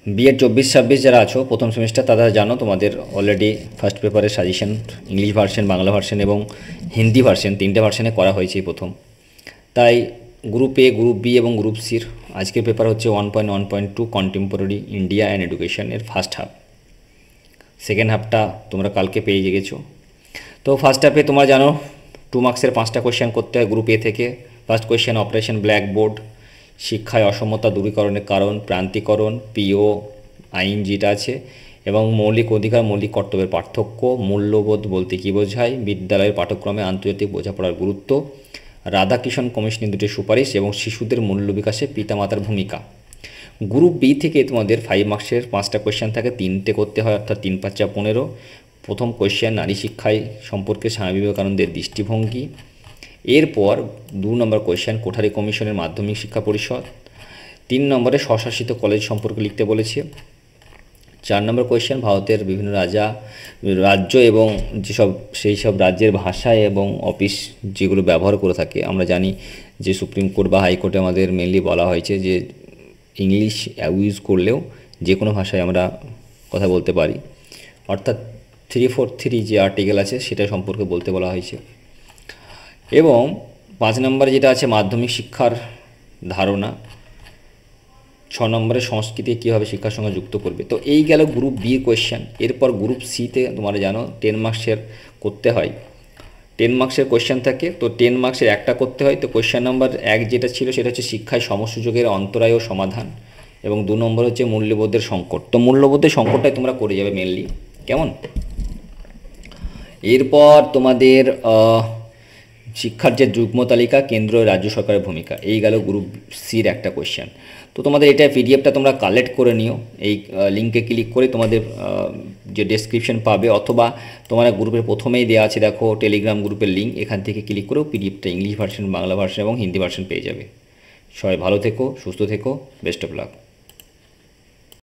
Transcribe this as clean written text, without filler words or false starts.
B Ed 24-26 যারা আছো প্রথম সেমিস্টার তারা জানো তোমাদের অলরেডি ফার্স্ট পেপারের suggestion English version, Bangla version এবং হিন্দি ভার্সন, তিনটে ভার্সনে করা হয়েছে এই প্রথম। তাই গ্রুপ এ, গ্রুপ বি এবং গ্রুপ সির আজকের পেপার হচ্ছে 1.1.2 কন্টেম্পোরারি ইন্ডিয়া অ্যান্ড এডুকেশনের ফার্স্ট হাফ। সেকেন্ড হাফটা তোমরা কালকে পেয়ে গেছো। তো ফার্স্ট হাফে তোমরা জানো 2 মার্কসের 5টা কোয়েশ্চেন করতে হয় গ্রুপ এ থেকে। ফার্স্ট কোয়েশ্চেন অপারেশন ব্ল্যাকবোর্ড, শিক্ষায় অসমতা দূরীকরণের কারণ, প্রান্তিকরণ, পিও আইন যেটা আছে, এবং মৌলিক অধিকার মৌলিক কর্তব্যের পার্থক্য, মূল্যবোধ বলতে কী বোঝায়, বিদ্যালয়ের পাঠ্যক্রমে আন্তর্জাতিক বোঝাপড়ার গুরুত্ব, রাধাকিষণ কমিশনের দুটি সুপারিশ এবং শিশুদের মূল্য বিকাশে পিতামাতার ভূমিকা। গ্রুপ বি থেকে তোমাদের 5 মার্কসের 5টা কোয়েশ্চেন থাকে, 3টে করতে হয়, অর্থাৎ 3 × 5 = 15। প্রথম কোয়েশ্চেন নারী শিক্ষায় সম্পর্কে স্বামী বিবেকানন্দের দৃষ্টিভঙ্গি। এরপর 2 নম্বর কোয়েশ্চেন কোঠারি কমিশনের মাধ্যমিক শিক্ষা পরিষদ। 3 নম্বরে স্বশাসিত কলেজ সম্পর্কে লিখতে বলেছে। 4 নম্বর কোয়েশ্চেন ভারতের বিভিন্ন রাজ্য এবং সেই সব রাজ্যের ভাষা এবং অফিস যেগুলো ব্যবহার করে থাকে। আমরা জানি যে সুপ্রিম কোর্ট বা হাইকোর্টে আমাদের মেনলি বলা হয়েছে যে ইংলিশ ইউজ করলেও যে কোনো ভাষায় আমরা কথা বলতে পারি, অর্থাৎ 343 যে আর্টিকেল আছে সেটা সম্পর্কে বলতে বলা হয়েছে। এবং 5 নম্বরে যেটা আছে মাধ্যমিক শিক্ষার ধারণা। 6 নম্বরে সংস্কৃতি কীভাবে শিক্ষার সঙ্গে যুক্ত করবে। তো এই গেল গ্রুপ বি কোয়েশ্চেন। এরপর গ্রুপ সিতে তোমরা জানো 10 মার্কসের করতে হয়, 10 মার্কসের কোয়েশ্চেন থাকে। তো 10 মার্কসের একটা করতে হয়। তো কোয়েশ্চেন নাম্বার 1 যেটা ছিল সেটা হচ্ছে শিক্ষায় সমসুযোগের অন্তরায় ও সমাধান, এবং 2 নম্বর হচ্ছে মূল্যবোধের সংকট। তো মূল্যবোধের সংকটটাই তোমরা করে যাবে মেনলি, কেমন। এরপর তোমাদের শিক্ষার যে যুগ্ম তালিকা, কেন্দ্র ও রাজ্য সরকারের ভূমিকা। এই গেল গ্রুপ সির একটা কোয়েশ্চেন। তো তোমাদের এটা পিডিএফটা তোমরা কালেক্ট করে নিও, এই লিঙ্কে ক্লিক করে তোমাদের যে ডেসক্রিপশন পাবে, অথবা তোমার গ্রুপের প্রথমেই দেওয়া আছে দেখো টেলিগ্রাম গ্রুপের লিঙ্ক, এখান থেকে ক্লিক করেও পিডিএফটা ইংলিশ ভার্সন, বাংলা ভার্সন এবং হিন্দি ভার্সন পেয়ে যাবে। সবাই ভালো থেকো, সুস্থ থেকো, বেস্ট অফ লাক।